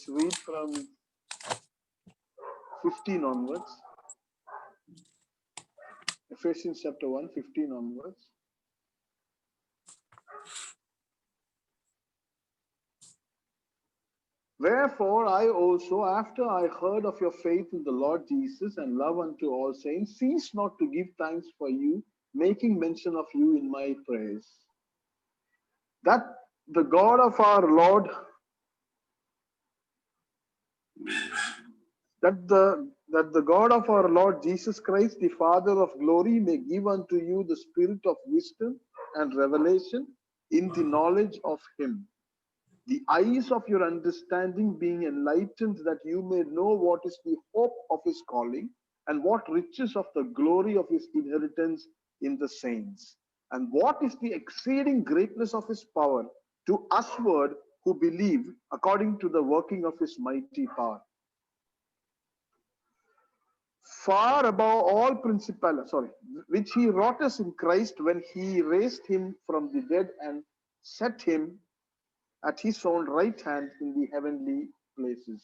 Let's read from 15 onwards. Ephesians chapter 1, 15 onwards. Wherefore I also, after I heard of your faith in the Lord Jesus and love unto all saints, cease not to give thanks for you, making mention of you in my prayers. That the God of our Lord, that the God of our Lord Jesus Christ, the Father of glory, may give unto you the spirit of wisdom and revelation in the knowledge of him, the eyes of your understanding being enlightened, that you may know what is the hope of his calling, and what riches of the glory of his inheritance in the saints, and what is the exceeding greatness of his power to usward who believe, according to the working of his mighty power, far above all principality, which he wrought us in Christ when he raised him from the dead and set him at his own right hand in the heavenly places.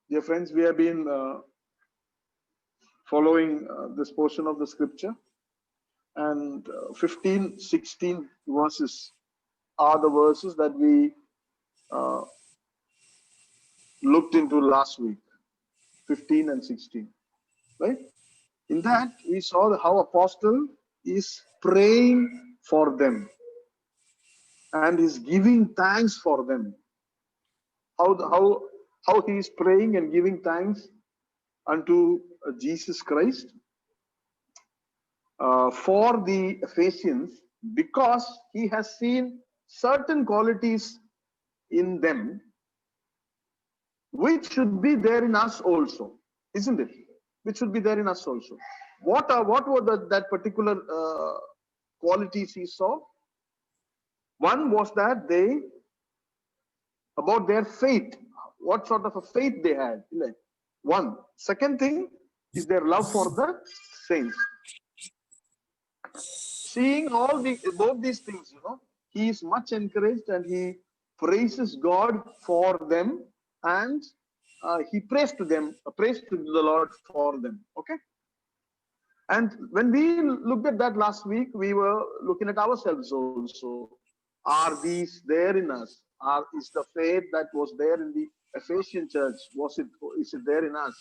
Dear friends, we have been following this portion of the scripture, and 15, 16 verses are the verses that we looked into last week, 15 and 16, right? In that, we saw how Apostle is praying for them and is giving thanks for them. How he is praying and giving thanks unto Jesus Christ for the Ephesians, because he has seen certain qualities in them which should be there in us also, isn't it? Which should be there in us also. What were that particular qualities he saw? One was that about their faith, what sort of a faith they had. One. Second thing is their love for the saints. Seeing both these things, he is much encouraged and he praises God for them, and he prays to the Lord for them. Okay. And when we looked at that last week, we were looking at ourselves also. Are these there in us? Is the faith that was there in the Ephesian church, is it there in us?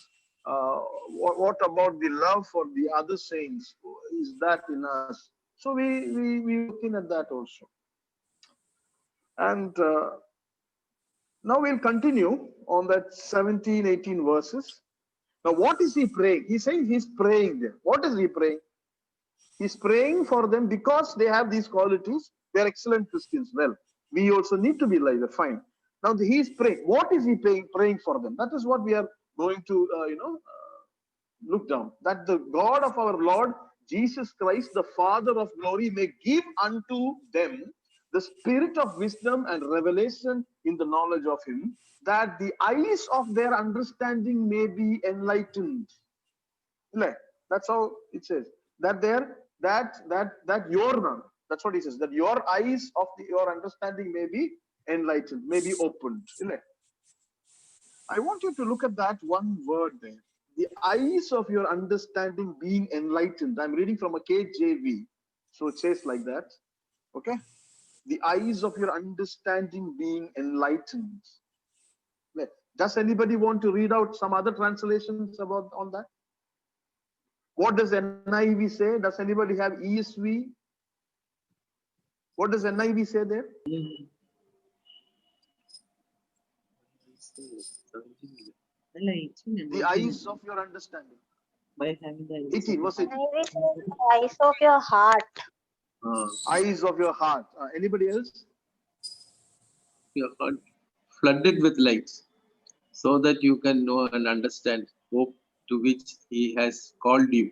What about the love for the other saints? Is that in us? So we looking at that also. And now we'll continue on that 17, 18 verses. Now, what is he praying? He's saying he's praying there. What is he praying? He's praying for them because they have these qualities. They're excellent Christians. Well, we also need to be like that. Fine. Now he's praying. What is he praying for them? That is what we are going to, look down. That the God of our Lord Jesus Christ, the Father of glory, may give unto them the spirit of wisdom and revelation in the knowledge of him, that the eyes of their understanding may be enlightened. That's how it says. That's what he says, that your eyes of your understanding may be enlightened, may be opened. I want you to look at that one word there. The eyes of your understanding being enlightened. I'm reading from a KJV. So it says like that. Okay. The eyes of your understanding being enlightened. Does anybody want to read out some other translations on that? What does NIV say? Does anybody have ESV? What does NIV say there? The eyes of your understanding. By having the 18, verse 18. Eyes of your heart. Eyes of your heart. Anybody else? Your heart flooded with lights, so that you can know and understand hope to which he has called you.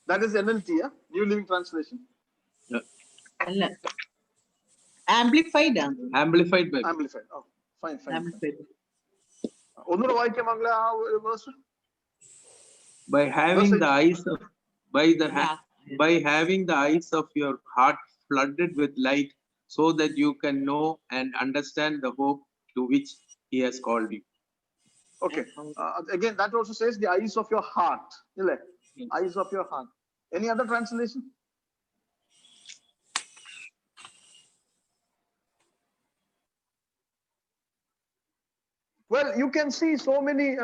That is NLT, yeah? New Living Translation. Yeah. Amplified. Amplified Bible. Amplified. Oh, fine. Amplified. By having the eyes of by having the eyes of your heart flooded with light, so that you can know and understand the hope to which he has called you. Okay. Again, that also says the eyes of your heart. Ile? Yes. Eyes of your heart. Any other translation? Well, you can see so many,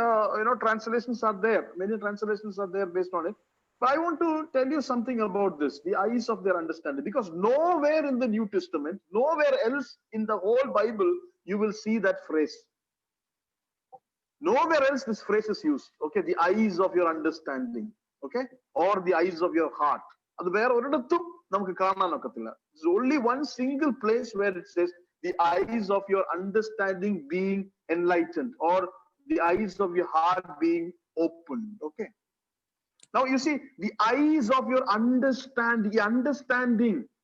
translations are there. Many translations are there based on it. But I want to tell you something about this, the eyes of their understanding, because nowhere in the New Testament, nowhere else in the whole Bible, you will see that phrase. Nowhere else this phrase is used. Okay, the eyes of your understanding. Okay, or the eyes of your heart. It's only one single place where it says the eyes of your understanding being enlightened, or the eyes of your heart being opened. Okay. Now you see the eyes of your understanding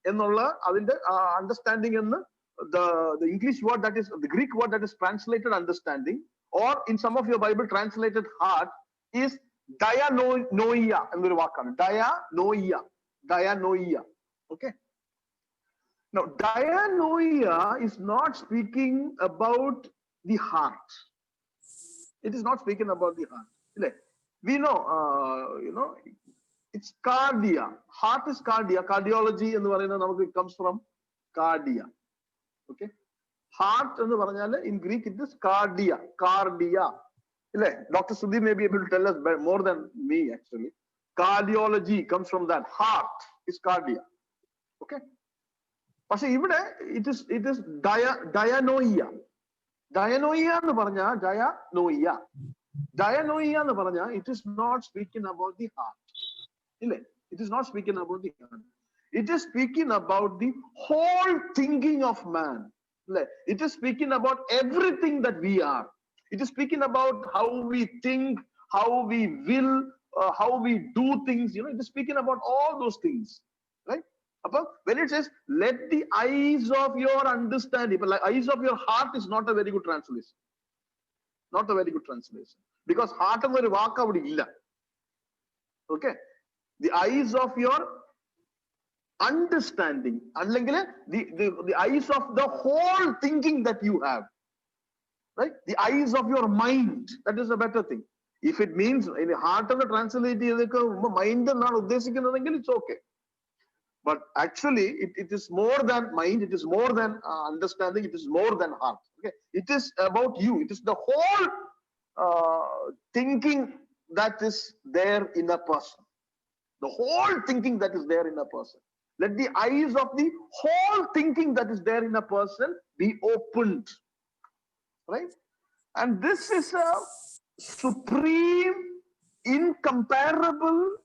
ennulla adinte understanding ennu the English word, that is the Greek word that is translated understanding, or in some of your Bible translated heart, is dianoia ennoru vaakanu. Dianoia. Okay. Now dianoia is not speaking about the heart. It is not speaking about the heart. We know, it's cardia. Heart is cardia. Cardiology it comes from cardia. Okay. Heart in Greek it is cardia. Dr. Sudhi may be able to tell us more than me actually. Cardiology comes from that. Heart is cardia. Okay. But it is dianoia. Dianoia എന്ന് പറഞ്ഞാ it is not speaking about the heart. It is not speaking about the heart. It is speaking about the whole thinking of man. It is speaking about everything that we are. It is speaking about how we think, how we will, how we do things. It is speaking about all those things, right? When it says, let the eyes of your understanding, but like eyes of your heart is not a very good translation. Not a very good translation. Because heart of the vaaka avadi illa. Okay. The eyes of your understanding. The eyes of the whole thinking that you have. Right? The eyes of your mind. That is a better thing. If it means in the heart of the translation, mind it's okay. But actually, it is more than mind, it is more than understanding, it is more than heart. Okay, it is about you. It is the whole thinking that is there in a person. The whole thinking that is there in a person. Let the eyes of the whole thinking that is there in a person be opened. Right? And this is a supreme, incomparable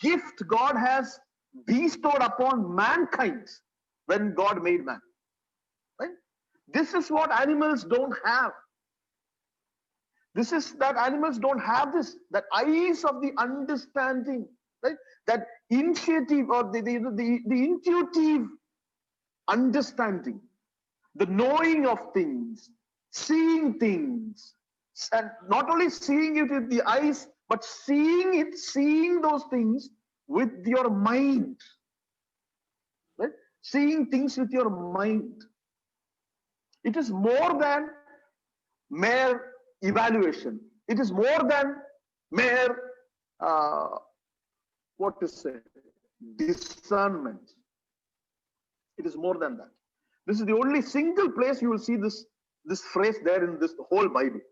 gift God has bestowed upon mankind when God made man. Right? This is what animals don't have. This is that animals don't have this, that eyes of the understanding, right? That initiative or the intuitive understanding, the knowing of things, seeing things, and not only seeing it with the eyes, but seeing those things with your mind. Right? Seeing things with your mind. It is more than mere evaluation. It is more than mere, discernment. It is more than that. This is the only single place you will see this phrase there in this whole Bible.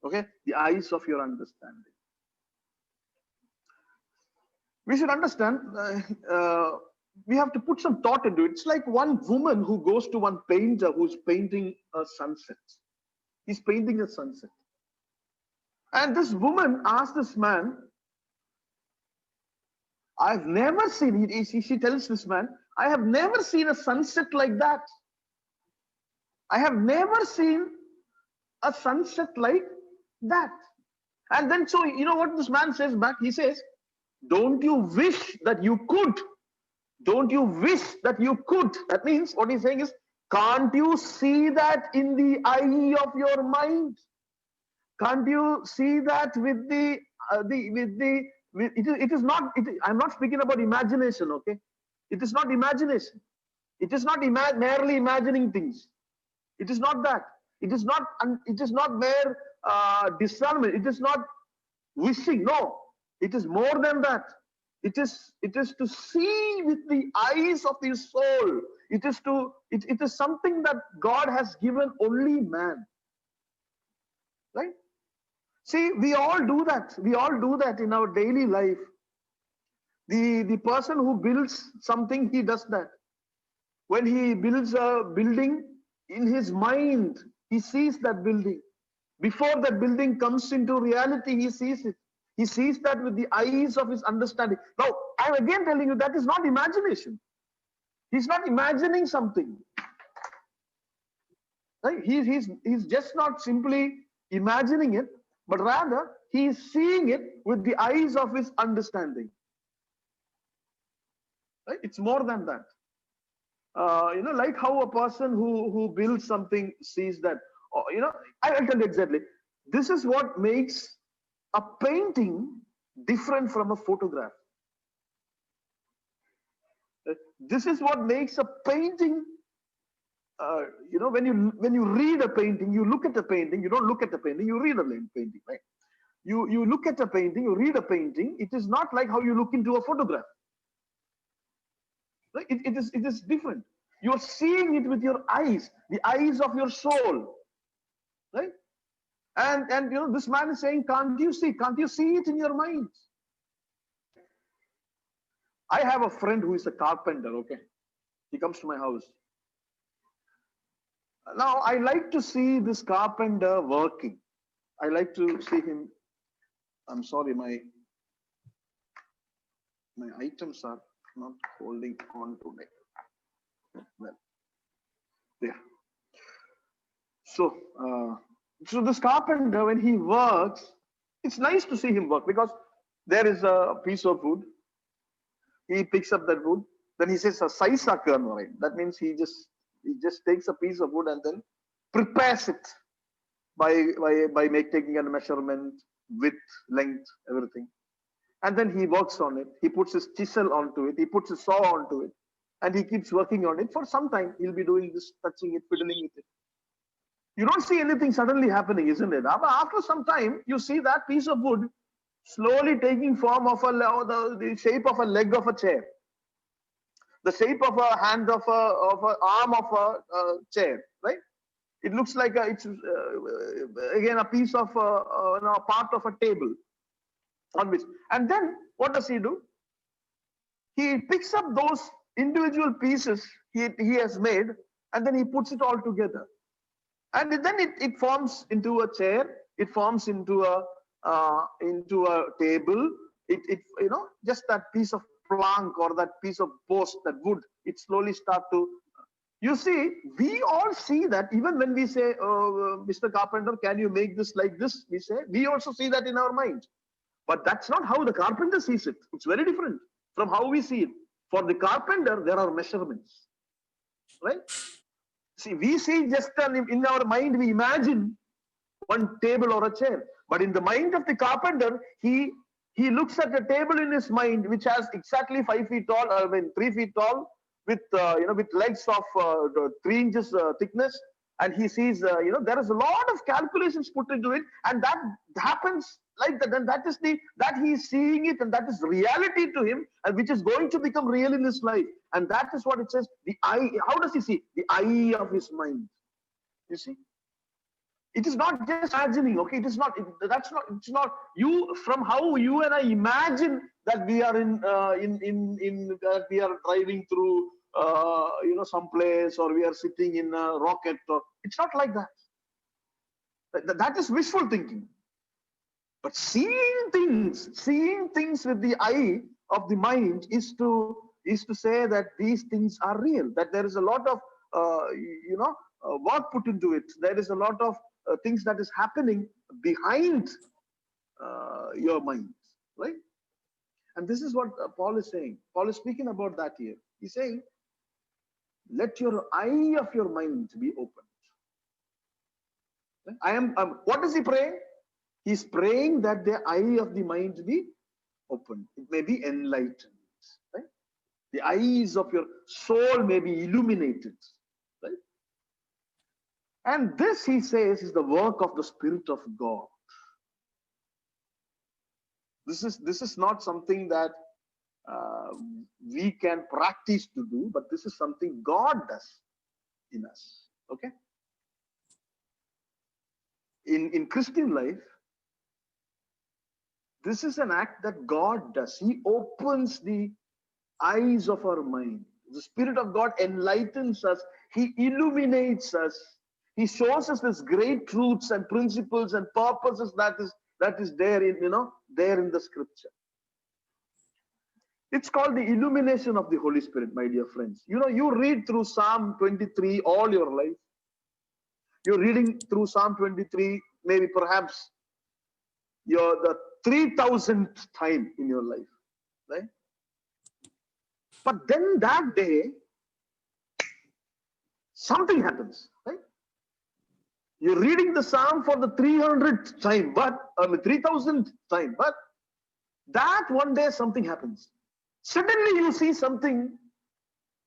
Okay? The eyes of your understanding. We should understand, we have to put some thought into it. It's like one woman who goes to one painter who's painting a sunset. He's painting a sunset. And this woman asked this man, I've never seen, she tells this man, I have never seen a sunset like that. I have never seen a sunset like that. And then, so, you know what this man says back? He says, don't you wish that you could? Don't you wish that you could? That means what he's saying is, can't you see that in the eye of your mind? Can't you see that with it is not, I'm not speaking about imagination, okay? It is not imagination. It is not merely imagining things. It is not that. It is not. It is not mere discernment. It is not wishing. No, it is more than that. It is to see with the eyes of the soul. It is something that God has given only man. Right? See, we all do that. We all do that in our daily life. The person who builds something, he does that. When he builds a building, in his mind, he sees that building. Before that building comes into reality, he sees it. He sees that with the eyes of his understanding. Now, I'm again telling you that is not imagination. He's not imagining something. Right? He's just not simply imagining it, but rather he is seeing it with the eyes of his understanding. Right? It's more than that. Like how a person who builds something sees that. I'll tell you exactly. This is what makes a painting different from a photograph. This is what makes a painting. When you read a painting, you look at a painting. You don't look at a painting. You read a painting, right? You look at a painting. You read a painting. It is not like how you look into a photograph. Right? It is different. You're seeing it with your eyes, the eyes of your soul, right? And this man is saying, can't you see? Can't you see it in your mind? I have a friend who is a carpenter. Okay, he comes to my house. Now I like to see this carpenter working. I like to see him. I'm sorry, my items are not holding on today. Well, yeah. So this carpenter, when he works, it's nice to see him work because there is a piece of wood. He picks up that wood. Then he says, right? That means he just takes a piece of wood and then prepares it by taking a measurement, width, length, everything. And then he works on it. He puts his chisel onto it. He puts his saw onto it. And he keeps working on it. For some time, he'll be doing this, touching it, fiddling with it. You don't see anything suddenly happening, isn't it? But after some time, you see that piece of wood slowly taking form of the shape of a leg of a chair, the shape of a hand of a arm of a chair, right? It looks like it's again a piece of a part of a table on which. And then what does he do? He picks up those individual pieces he has made, and then he puts it all together. And then it forms into a chair. It forms into a table. Just that piece of plank or that piece of post, that wood. It slowly starts to. You see, we all see that. Even when we say, "Mr. Carpenter, can you make this like this?" We say we also see that in our mind. But that's not how the carpenter sees it. It's very different from how we see it. For the carpenter, there are measurements, right? See, we see just in our mind, we imagine one table or a chair. But in the mind of the carpenter, he looks at a table in his mind which has exactly 5 feet tall, 3 feet tall, with with legs of 3 inches thickness, and he sees there is a lot of calculations put into it, and that happens like that. And that is that he is seeing it, and that is reality to him, and which is going to become real in his life. And that is what it says. The eye. How does he see? The eye of his mind. You see. It is not just imagining, okay? It is not. It's not you from how you and I imagine that we are that we are driving through some place, or we are sitting in a rocket, or it's not like that. That is wishful thinking. But seeing things with the eye of the mind is to say that these things are real. That there is a lot of work put into it. There is a lot of things that is happening behind your mind, right? And this is what Paul is saying. Paul is speaking about that here. He's saying, let your eye of your mind be opened. What is he praying? He's praying that the eye of the mind be opened. It may be enlightened, right? The eyes of your soul may be illuminated. Right? And this, he says, is the work of the Spirit of God. This is not something that we can practice to do, but this is something God does in us. Okay? In Christian life, this is an act that God does. He opens the eyes of our mind. The Spirit of God enlightens us. He illuminates us. He shows us these great truths and principles and purposes that is there in, there in the scripture. It's called the illumination of the Holy Spirit, my dear friends. You read through Psalm 23 all your life. You're reading through Psalm 23, maybe perhaps the 3,000th time in your life, right? But then that day, something happens, right? You're reading the Psalm for the 300th time, but 3,000th time, but that one day something happens. Suddenly you see something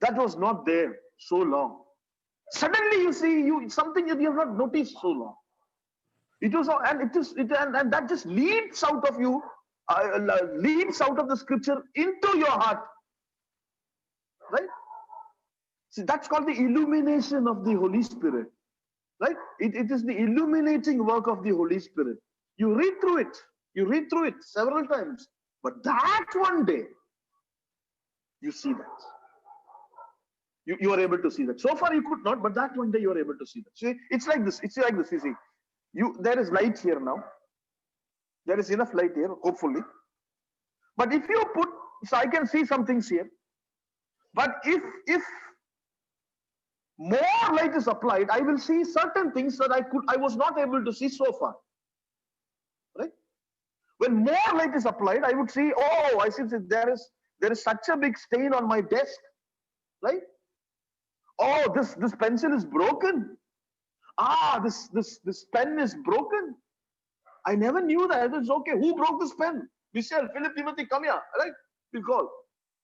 that was not there so long. Suddenly you see something that you have not noticed so long. It was, and that just leaps out of you, leaps out of the scripture into your heart, right? See, that's called the illumination of the Holy Spirit, right? It is the illuminating work of the Holy Spirit. You read through it several times, but that one day you see that. You are able to see that. So far you could not, but that one day you are able to see that. See, it's like this. You see. There is light here now. There is enough light here, hopefully. But if you put, so I can see some things here. But if more light is applied, I will see certain things that I was not able to see so far. Right? When more light is applied, I would see, oh, I see there is such a big stain on my desk. Right? Oh, this pencil is broken. This pen is broken. I never knew that. It's okay. Who broke this pen? Michelle, Philip, Timothy, come here. Right? We call.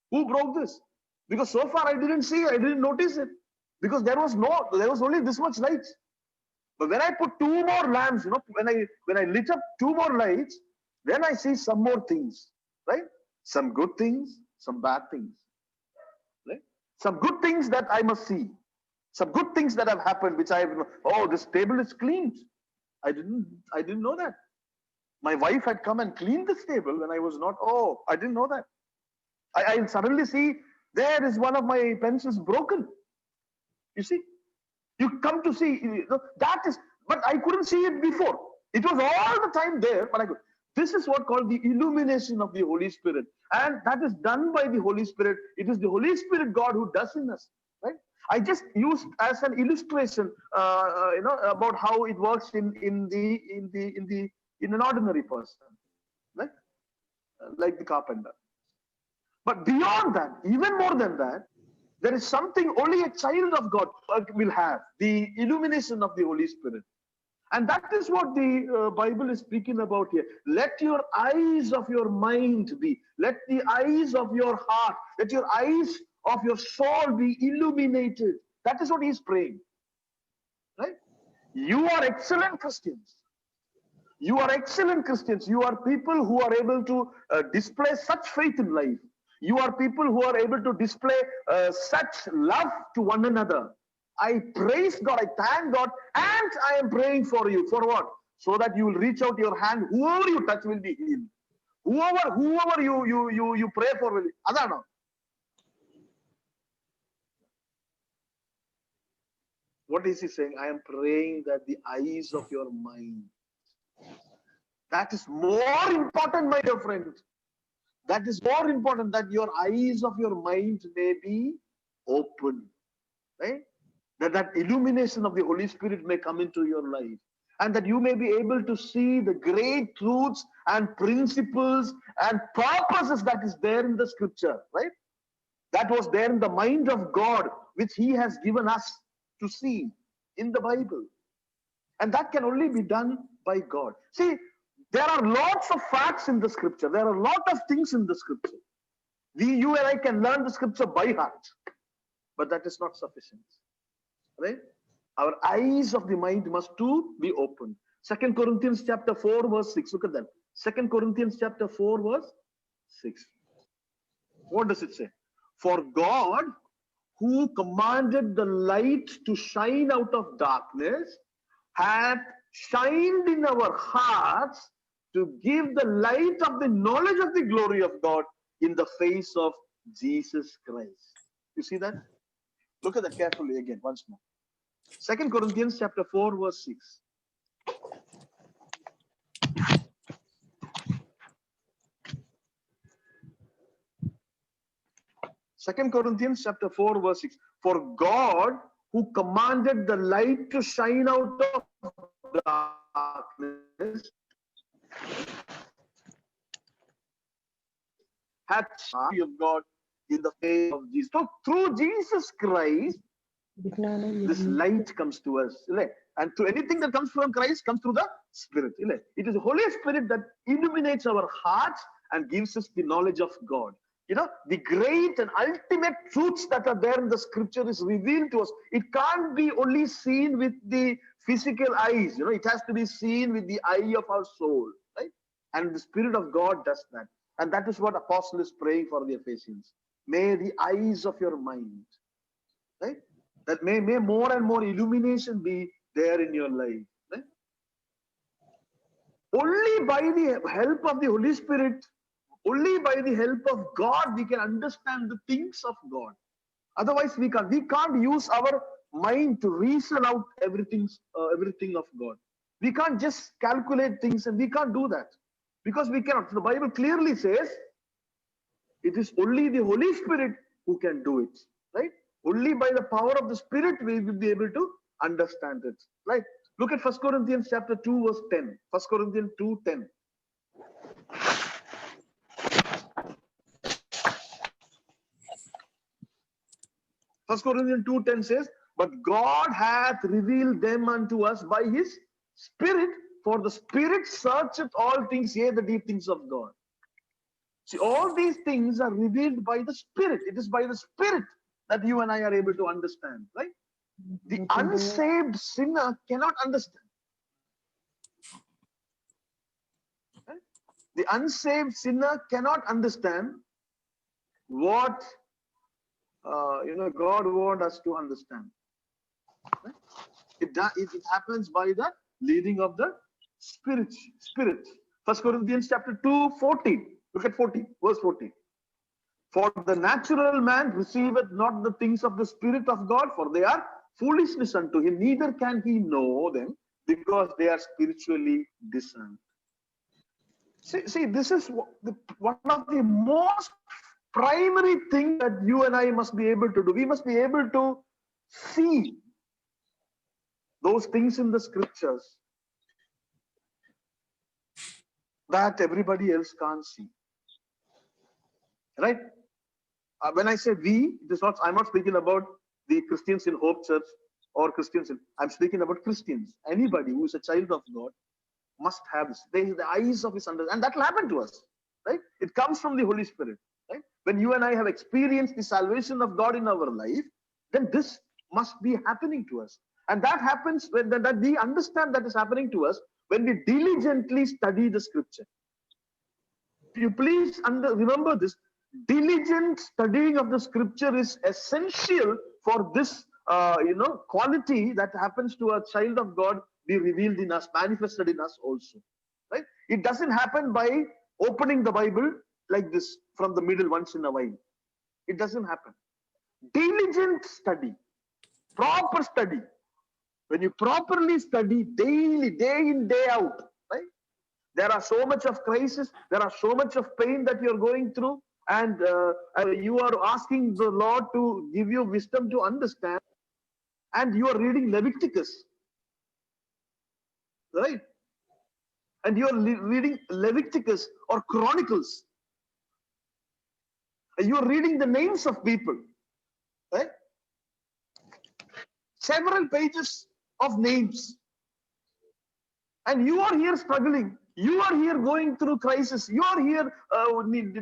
Who broke this? Because so far I didn't notice it. Because there was only this much light. But when I put two more lamps, when I lit up two more lights, then I see some more things. Right? Some good things, some bad things. Right? Some good things that I must see. Some good things that have happened, which this table is cleaned. I didn't know that. My wife had come and cleaned this table when I was not. Oh, I didn't know that. I suddenly see there is one of my pencils broken. You see, you come to see that is, but I couldn't see it before. It was all the time there, but I could. This is what called the illumination of the Holy Spirit, and that is done by the Holy Spirit. It is the Holy Spirit God who does in us, right? I just used as an illustration, about how it works in an ordinary person, right? Like the carpenter. But beyond that, even more than that, there is something only a child of God will have: the illumination of the Holy Spirit. And that is what the Bible is speaking about here. Let your eyes of your mind be, let the eyes of your heart, let your eyes of your soul be illuminated. That is what he is praying. Right? You are excellent Christians. You are excellent Christians. You are people who are able to display such faith in life. You are people who are able to display such love to one another. I praise God, I thank God, and I am praying for you. For what? So that you will reach out your hand, whoever you touch will be healed. Whoever you pray for will be. Adana. What is he saying? I am praying that the eyes of your mind. That is more important, my dear friend. That is more important, that your eyes of your mind may be open. Right? That illumination of the Holy Spirit may come into your life, and that you may be able to see the great truths and principles and purposes that is there in the scripture, right? That was there in the mind of God, which he has given us to see in the Bible. And that can only be done by God. See, there are lots of facts in the scripture. There are a lot of things in the scripture. You and I can learn the scripture by heart, but that is not sufficient. Right? Our eyes of the mind must too be opened. 2 Corinthians chapter 4 verse 6. Look at that. 2 Corinthians chapter 4 verse 6. What does it say? For God, who commanded the light to shine out of darkness, hath shined in our hearts to give the light of the knowledge of the glory of God in the face of Jesus Christ. You see that? Look at that carefully again once more. 2 Corinthians chapter 4 verse 6. Second Corinthians chapter 4 verse 6. For God, who commanded the light to shine out of darkness, hath shine of God in the face of Jesus. So through Jesus Christ, this light comes to us. And to anything that comes from Christ comes through the Spirit. It is the Holy Spirit that illuminates our hearts and gives us the knowledge of God. The great and ultimate truths that are there in the scripture is revealed to us. It can't be only seen with the physical eyes. It has to be seen with the eye of our soul, right? And the Spirit of God does that. And that is what Apostle is praying for the Ephesians. May the eyes of your mind, right? That may more and more illumination be there in your life. Right? Only by the help of the Holy Spirit, only by the help of God, we can understand the things of God. Otherwise, we can't use our mind to reason out everything of God. We can't just calculate things, and we can't do that because we cannot. The Bible clearly says it is only the Holy Spirit who can do it. Right? Only by the power of the Spirit we will be able to understand it. Right? Look at 1 Corinthians chapter 2 verse 10. 1 Corinthians 2:10. 1 Corinthians 2:10 says, but God hath revealed them unto us by his Spirit, for the Spirit searcheth all things, yea, the deep things of God. See, all these things are revealed by the Spirit. It is by the Spirit that you and I are able to understand, right? The unsaved sinner cannot understand. Right? The unsaved sinner cannot understand what God wants us to understand. Right? It happens by the leading of the Spirit. 1 Corinthians chapter 2:14. Look at 14, verse 14. For the natural man receiveth not the things of the Spirit of God, for they are foolishness unto him, neither can he know them, because they are spiritually discerned. See, this is one of the most primary things that you and I must be able to do. We must be able to see those things in the scriptures that everybody else can't see. Right? When I say we, it is not. I'm not speaking about the Christians in Hope Church or Christians. I'm speaking about Christians. Anybody who is a child of God must have this. The eyes of his understanding, and that will happen to us. Right? It comes from the Holy Spirit. Right? When you and I have experienced the salvation of God in our life, then this must be happening to us. And that happens when that we understand that is happening to us when we diligently study the scripture. If you please remember this, diligent studying of the scripture is essential for this quality that happens to a child of God be revealed in us, manifested in us also. Right? It doesn't happen by opening the Bible like this from the middle once in a while. It doesn't happen. Diligent study, proper study. When you properly study daily, day in, day out, right? There are so much of crisis, there are so much of pain that you're going through, and you are asking the Lord to give you wisdom to understand, and you are reading Leviticus, right? And you are reading Leviticus or Chronicles. And you are reading the names of people, right? Several pages of names. And you are here struggling. You are here going through crisis. You are here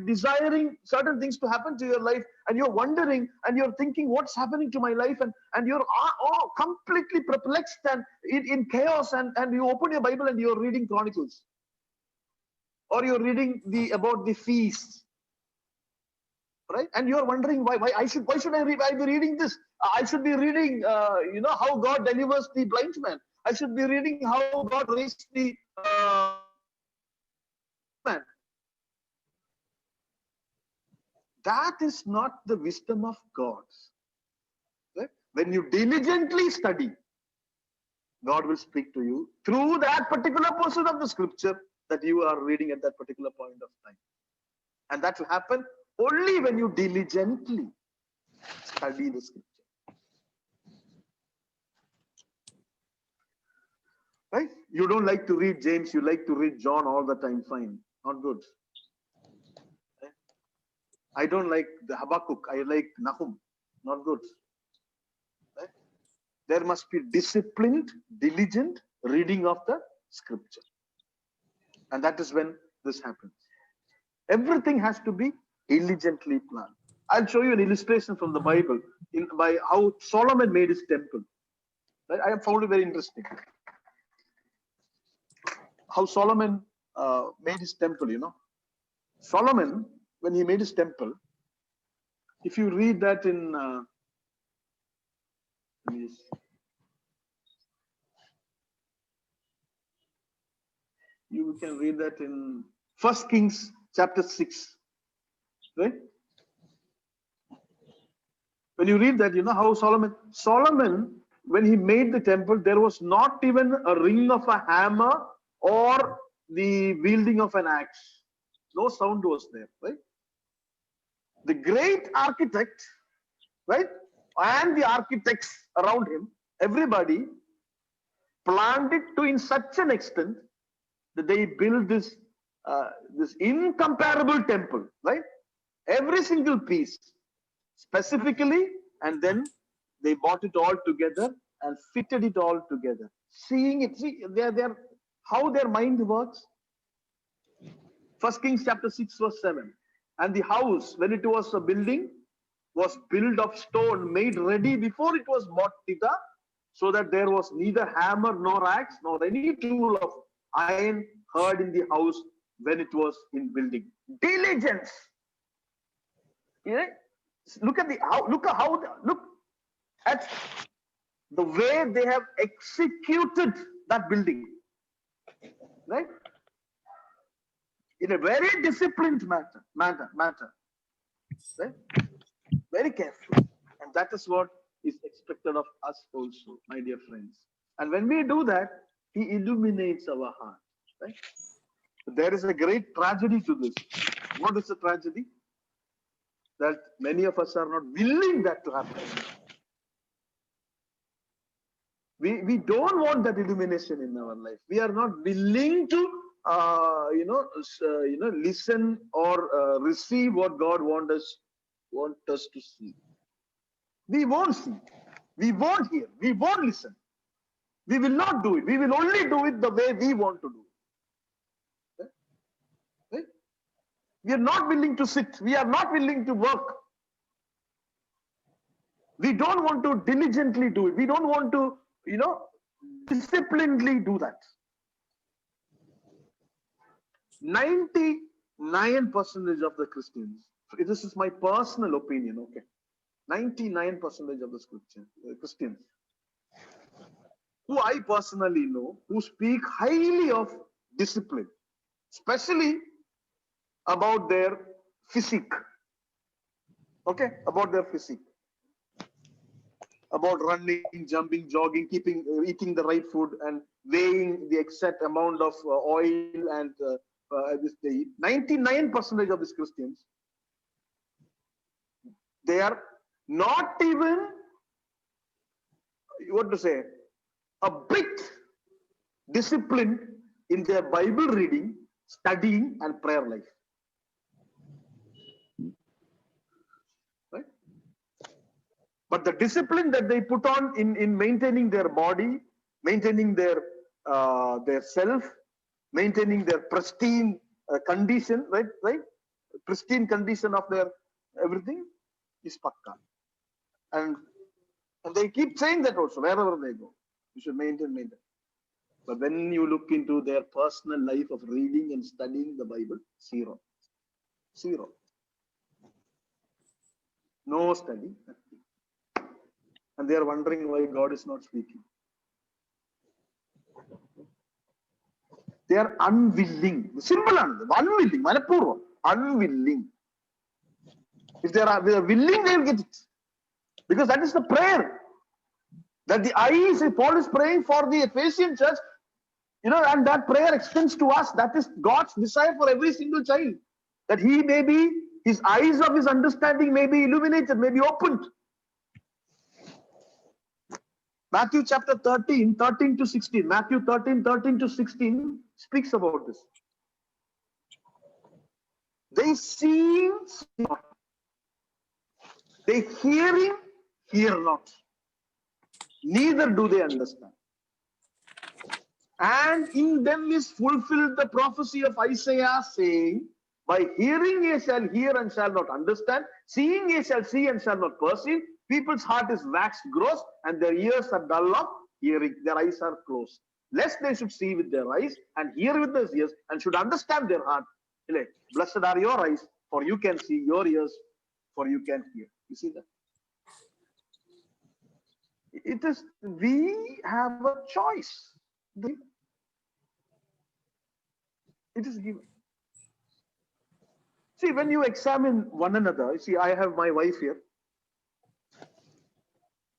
desiring certain things to happen to your life, and you're wondering and you're thinking, what's happening to my life? And you're all completely perplexed and in chaos. And you open your Bible and you're reading Chronicles, or you're reading about the feasts, right? And you're wondering why should I be reading this? I should be reading how God delivers the blind man. I should be reading how God raised the man. That is not the wisdom of God. Right? When you diligently study, God will speak to you through that particular portion of the scripture that you are reading at that particular point of time. And that will happen only when you diligently study the scripture. Right? You don't like to read James, you like to read John all the time. Fine, not good. Right? I don't like the Habakkuk, I like Nahum. Not good. Right? There must be disciplined, diligent reading of the scripture. And that is when this happens. Everything has to be diligently planned. I'll show you an illustration from the Bible by how Solomon made his temple. Right? I have found it very interesting. How Solomon made his temple, Solomon, when he made his temple, if you read that in you can read that in 1 Kings chapter 6, right? When you read that, how Solomon, when he made the temple, there was not even a ring of a hammer or the wielding of an axe. No sound was there, right? The great architect, right, and the architects around him, everybody planned it to in such an extent that they built this incomparable temple, right? Every single piece specifically, and then they bought it all together and fitted it all together. Seeing it, see, they're how their mind works. 1 Kings chapter 6 verse 7. And the house, when it was a building, was built of stone, made ready before it was bought thither, so that there was neither hammer nor axe nor any tool of iron heard in the house when it was in building. Diligence. Look at the way they have executed that building, right? In a very disciplined manner, right? Very careful, and that is what is expected of us also, my dear friends. And when we do that, He illuminates our heart, right? There is a great tragedy to this. What is the tragedy? That many of us are not willing that to happen. We don't want that illumination in our life. We are not willing to listen or receive what God wants us to see. We won't see. We won't hear. We won't listen. We will not do it. We will only do it the way we want to do it. Right? We are not willing to sit. We are not willing to work. We don't want to diligently do it. We don't want to, disciplinedly do that. 99% of the Christians, this is my personal opinion, okay? 99% of the Christians who I personally know, who speak highly of discipline, especially about their physique, okay? About their physique. About running, jumping, jogging, eating the right food and weighing the exact amount of oil and this they eat. 99% of these Christians, they are not even, a bit disciplined in their Bible reading, studying and prayer life. Right? But the discipline that they put on in maintaining their body, maintaining their self, maintaining their pristine condition, right? Pristine condition of their everything is pakka. And they keep saying that also, wherever they go. You should maintain. But when you look into their personal life of reading and studying the Bible, zero. No study. And they are wondering why God is not speaking. They are unwilling. Simple, unwilling, manapurva, unwilling. If they are willing, they will get it. Because that is the prayer. That the eyes, Paul is praying for the Ephesian church, and that prayer extends to us. That is God's desire for every single child. That he may be, his eyes of his understanding may be illuminated, may be opened. Matthew chapter 13, 13 to 16. Matthew 13, 13 to 16 speaks about this. They see not. They hear not. Neither do they understand. And in them is fulfilled the prophecy of Isaiah, saying, by hearing ye shall hear and shall not understand, seeing ye shall see and shall not perceive. People's heart is waxed gross, and their ears are dull of hearing. Their eyes are closed. Lest they should see with their eyes, and hear with their ears, and should understand their heart. Blessed are your eyes, for you can see, your ears, for you can hear. You see that? It is, we have a choice. It is given. See, when you examine one another, see, I have my wife here.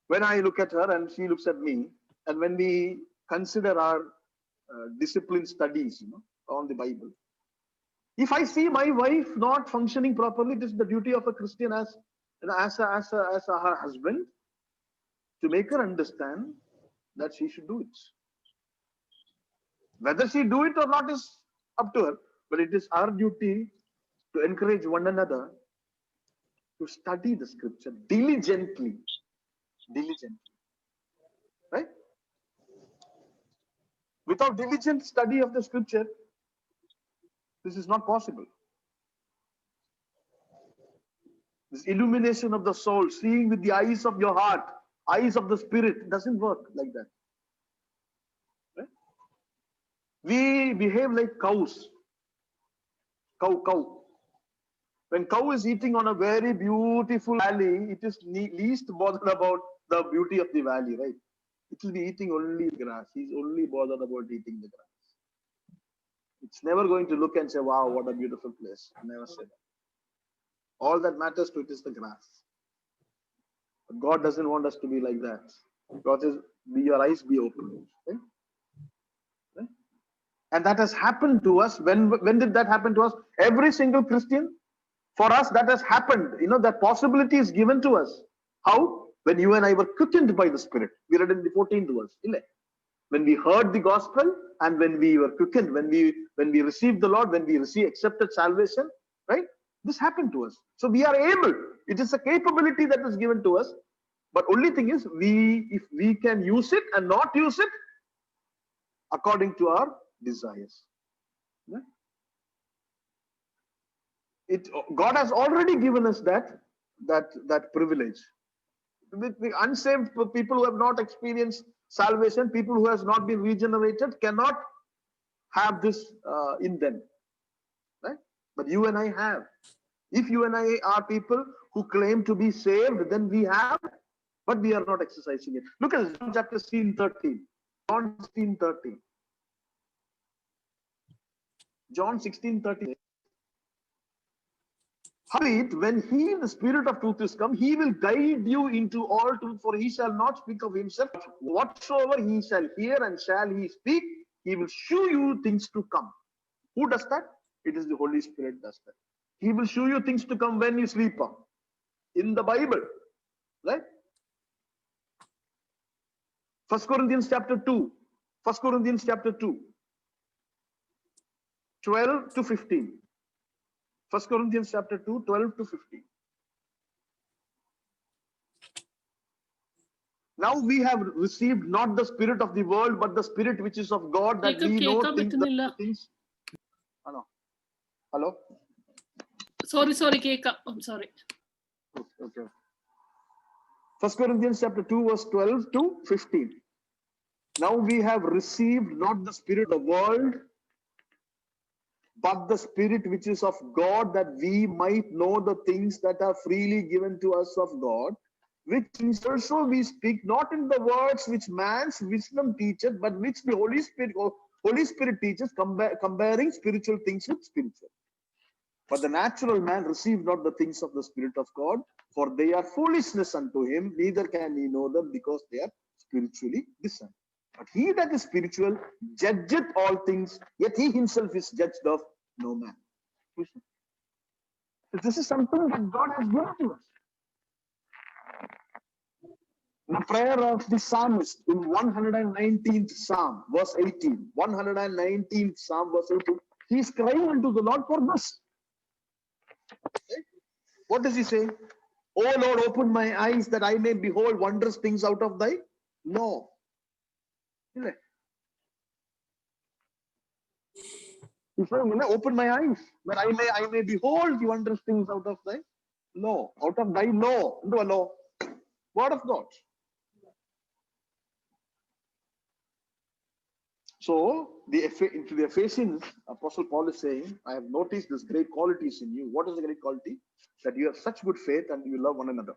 When I look at her and she looks at me, and when we consider our discipline studies, on the Bible, if I see my wife not functioning properly, it is the duty of a Christian as her husband to make her understand that she should do it. Whether she do it or not is up to her, but it is our duty to encourage one another to study the scripture diligently, right? Without diligent study of the scripture, this is not possible. This illumination of the soul, seeing with the eyes of your heart, eyes of the spirit, doesn't work like that. Right? We behave like cows. Cow. When cow is eating on a very beautiful valley, it is least bothered about the beauty of the valley, right? It will be eating only grass. He's only bothered about eating the grass. It's never going to look and say, wow, what a beautiful place. Never say that. All that matters to it is the grass. But God doesn't want us to be like that. God says, your eyes be open. Right? Right? And that has happened to us. When did that happen to us? Every single Christian, for us, that has happened. That possibility is given to us. How? When you and I were quickened by the Spirit. We read in the 14th verse. When we heard the gospel and when we were quickened, when we received the Lord, when we accepted salvation, right? This happened to us. So we are able. It is a capability that is given to us. But only thing is, if we can use it and not use it according to our desires. Right? God has already given us that privilege. The unsaved people who have not experienced salvation, people who has not been regenerated, cannot have this in them, right? But you and I have. If you and I are people who claim to be saved, then we have, but we are not exercising it. Look at John chapter 16, 13. John 16, 13. John 16, 13. Howbeit, when he, the Spirit of truth, is come, he will guide you into all truth, for he shall not speak of himself. Whatsoever he shall hear and shall he speak, he will show you things to come. Who does that? It is the Holy Spirit does that. He will show you things to come when you sleep in the Bible, right? 1 Corinthians chapter 2. 1 Corinthians chapter 2. 12 to 15. 1 Corinthians chapter 2, 12 to 15. Now we have received not the spirit of the world, but the spirit which is of God, that we know things. Hello. Hello. Sorry, കേൾക്കാം. I'm sorry. Okay. 1 Corinthians chapter 2, verse 12 to 15. Now we have received not the spirit of the world, but the spirit which is of God, that we might know the things that are freely given to us of God, which things also we speak, not in the words which man's wisdom teacheth, but which the Holy Spirit teaches, comparing spiritual things with spiritual. But the natural man received not the things of the Spirit of God, for they are foolishness unto him, neither can he know them, because they are spiritually discerned. But he that is spiritual judgeth all things, yet he himself is judged of no man. This is something that God has given to us. The prayer of the psalmist in 119th Psalm, verse 18. 119th Psalm, verse 18. He is crying unto the Lord for this. What does he say? Oh Lord, open my eyes that I may behold wondrous things out of thy law. He said, open my eyes that I may behold the wondrous things out of thy law. Out of thy law. Into a law. Word of God. So, to the Ephesians, Apostle Paul is saying, I have noticed this great qualities in you. What is the great quality? That you have such good faith and you love one another.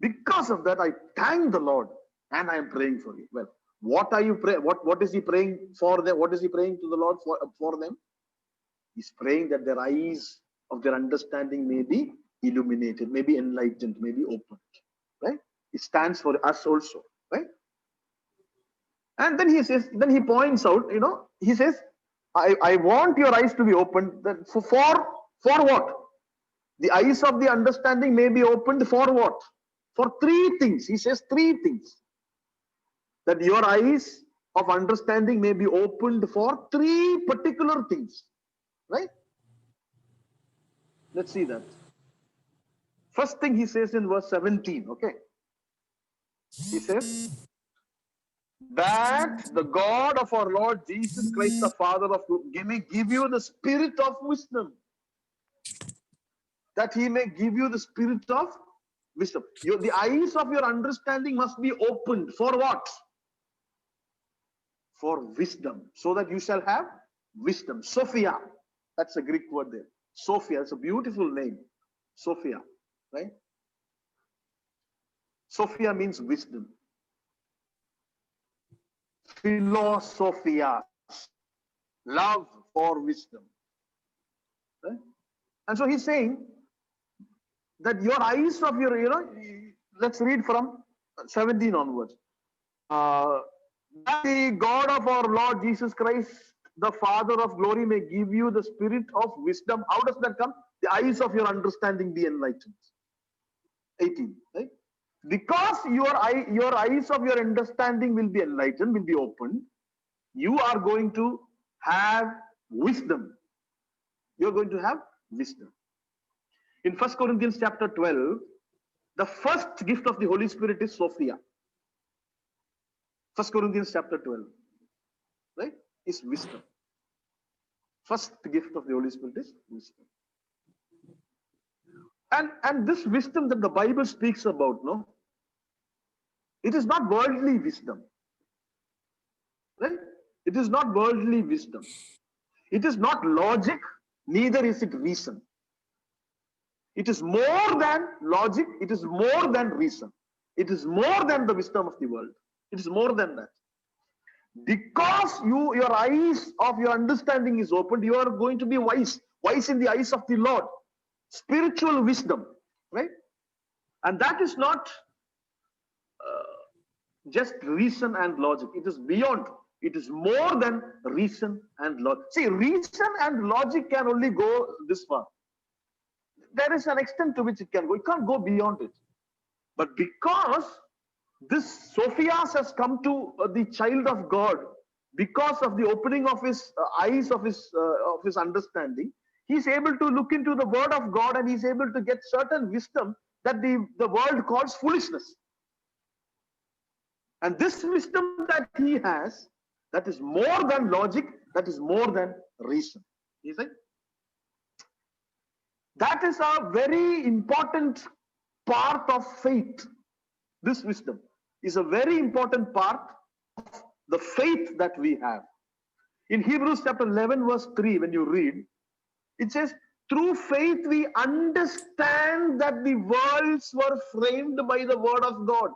Because of that, I thank the Lord and I am praying for you. Well, what are you praying? What is he praying for them? What is he praying to the Lord for them? He's praying that their eyes of their understanding may be illuminated, may be enlightened, may be opened. Right? It stands for us also. Right? And then he says, then he points out, he says, I want your eyes to be opened. That for what? The eyes of the understanding may be opened for what? For three things. He says three things. That your eyes of understanding may be opened for three particular things. Right? Let's see that. First thing he says in verse 17. Okay. He says, that the God of our Lord Jesus Christ, the Father of may give you the spirit of wisdom. That he may give you the spirit of wisdom. The eyes of your understanding must be opened. For what? For wisdom. So that you shall have wisdom. Sophia. That's a Greek word there. Sophia. It's a beautiful name. Sophia. Right? Sophia means wisdom. Philosophia, love for wisdom. Right? And so he's saying that your eyes of your, let's read from 17 onwards. That the God of our Lord Jesus Christ, the Father of glory, may give you the spirit of wisdom. How does that come? The eyes of your understanding be enlightened. 18, right? Because your eyes of your understanding will be enlightened, will be opened, you are going to have wisdom. You're going to have wisdom. In 1 Corinthians chapter 12, the first gift of the Holy Spirit is Sophia. 1 Corinthians chapter 12, right, is wisdom. First gift of the Holy Spirit is wisdom. And this wisdom that the Bible speaks about, no, it is not worldly wisdom. Right? It is not worldly wisdom. It is not logic, neither is it reason. It is more than logic, it is more than reason. It is more than the wisdom of the world. It is more than that. Because your eyes of your understanding is opened, you are going to be wise. Wise in the eyes of the Lord. Spiritual wisdom. Right? And that is not just reason and logic. It is beyond. It is more than reason and logic. See, reason and logic can only go this far. There is an extent to which it can go. It can't go beyond it. But because this Sophias has come to the child of God, because of the opening of his eyes of his understanding, he's able to look into the word of God and he's able to get certain wisdom that the world calls foolishness. And this wisdom that he has, that is more than logic, that is more than reason. You see? That is a very important part of faith. This wisdom is a very important part of the faith that we have. In Hebrews chapter 11 verse 3, when you read, it says, through faith we understand that the worlds were framed by the word of God.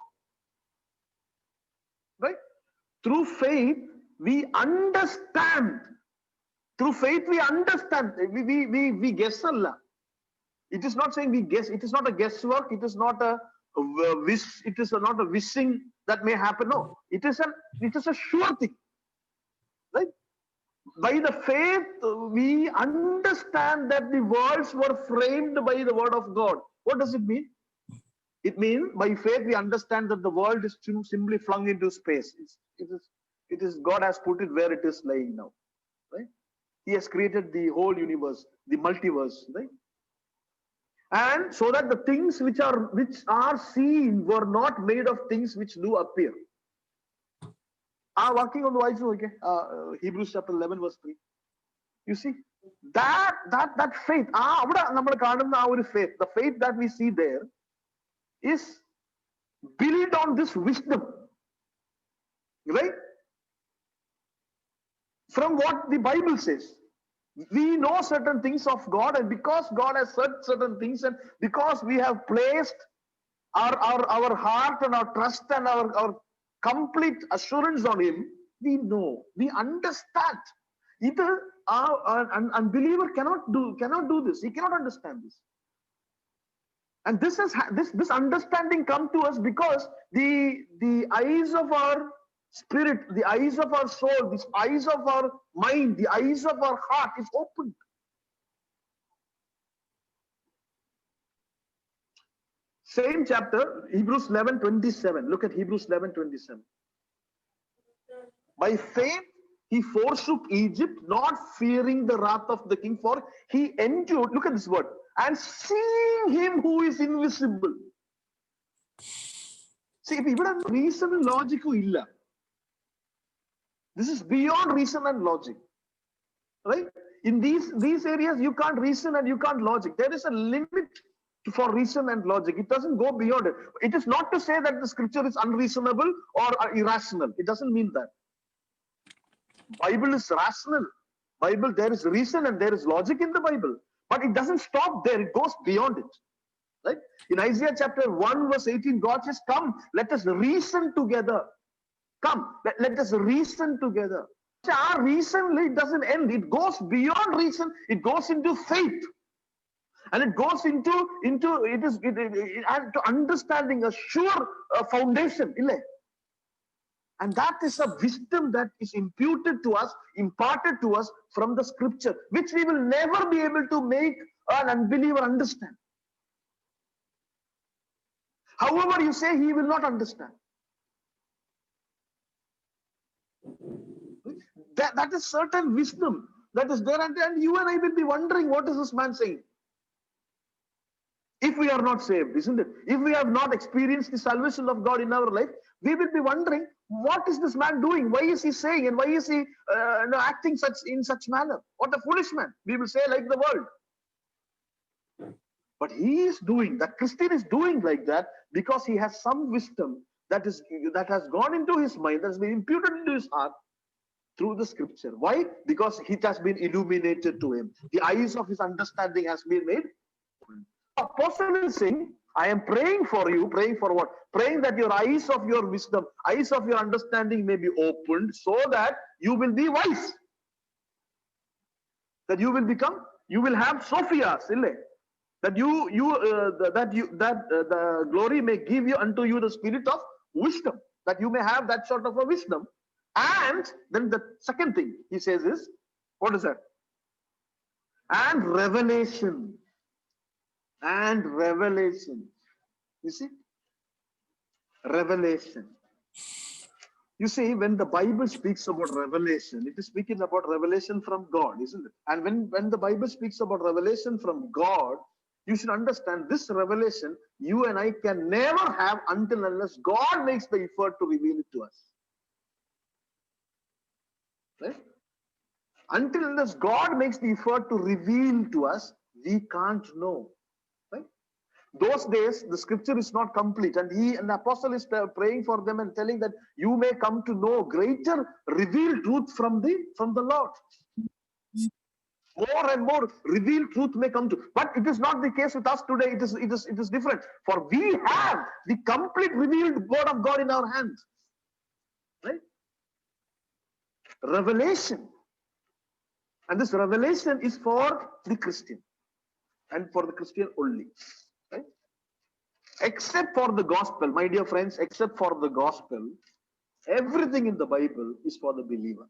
Right? Through faith we understand. Through faith we understand. We guess Allah. It is not saying we guess. It is not a guesswork. It is not a wish. It is not a wishing that may happen. No, it is a sure thing. Right? By the faith, we understand that the worlds were framed by the word of God. What does it mean? It means by faith we understand that the world is simply flung into space. It is God has put it where it is lying now. Right? He has created the whole universe, the multiverse. Right? And so that the things which are seen were not made of things which do appear. Working on the wise, okay. Hebrews chapter 11 verse 3. You see that faith. Faith. The faith that we see there is built on this wisdom, right? From what the Bible says. We know certain things of God, and because God has said certain things, and because we have placed our heart and our trust and our complete assurance on Him, we know, we understand. Either an unbeliever cannot do this. He cannot understand this. And this understanding come to us because the eyes of our spirit, the eyes of our soul, the eyes of our mind, the eyes of our heart is opened. Same chapter, Hebrews 11:27. Look at Hebrews 11:27. By faith, he forsook Egypt, not fearing the wrath of the king, for he endured, look at this word, and seeing him who is invisible. See, even reason and logic illa. This is beyond reason and logic, right? In these areas, you can't reason and you can't logic. There is a limit for reason and logic. It doesn't go beyond it. It is not to say that the scripture is unreasonable or irrational. It doesn't mean that. Bible is rational. Bible, there is reason and there is logic in the Bible. But it doesn't stop there. It goes beyond it. Right? In Isaiah chapter 1 verse 18, God says, come, let us reason together. Come, let us reason together. Our reason, it doesn't end. It goes beyond reason. It goes into faith. And it goes into understanding a sure foundation. And that is a wisdom that is imputed to us, imparted to us from the scripture, which we will never be able to make an unbeliever understand. However you say, he will not understand. That is certain wisdom that is there, and you and I will be wondering, what is this man saying? If we are not saved, isn't it? If we have not experienced the salvation of God in our life, we will be wondering, what is this man doing? Why is he saying, and why is he acting in such manner? What a foolish man, we will say, like the world. But he is doing, that Christian is doing like that because he has some wisdom that has gone into his mind, that has been imputed into his heart through the scripture. Why? Because it has been illuminated to him. The eyes of his understanding has been made. Apostle is saying, I am praying for you. Praying for what? Praying that your eyes of your wisdom, eyes of your understanding may be opened so that you will be wise. That you will have Sophia, that the glory may give you unto you the spirit of wisdom, that you may have that sort of a wisdom. And then the second thing he says is, what is that? And revelation. And revelation. You see? Revelation. You see, when the Bible speaks about revelation, it is speaking about revelation from God, isn't it? And when the Bible speaks about revelation from God, You should understand this revelation you and I can never have until unless God makes the effort to reveal it to us. Right? Until unless God makes the effort to reveal to us, we can't know. Right? Those days, the scripture is not complete, and the apostle is praying for them and telling that you may come to know greater revealed truth from the Lord. More and more revealed truth may come to, but it is not the case with us today. It is different. For we have the complete revealed word of God in our hands. Right? Revelation. And this revelation is for the Christian and for the Christian only. Right? Except for the gospel, my dear friends, except for the gospel, everything in the Bible is for the believer.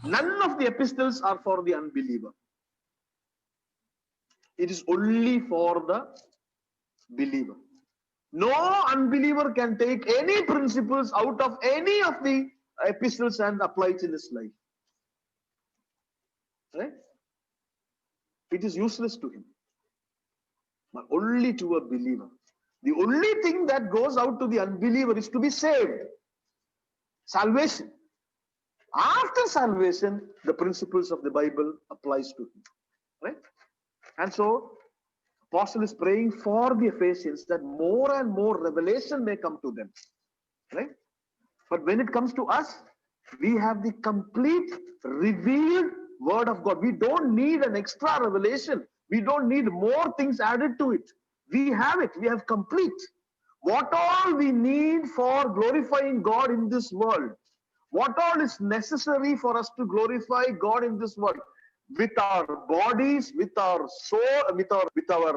None of the epistles are for the unbeliever. It is only for the believer. No unbeliever can take any principles out of any of the epistles and apply it in his life. Right? It is useless to him. But only to a believer. The only thing that goes out to the unbeliever is to be saved. Salvation. After salvation, the principles of the Bible applies to him. Right? And so, Apostle is praying for the Ephesians that more and more revelation may come to them. Right? But when it comes to us, we have the complete revealed word of God. We don't need an extra revelation. We don't need more things added to it. We have it. We have complete. What all we need for glorifying God in this world, what all is necessary for us to glorify God in this world, with our bodies, with our soul, with our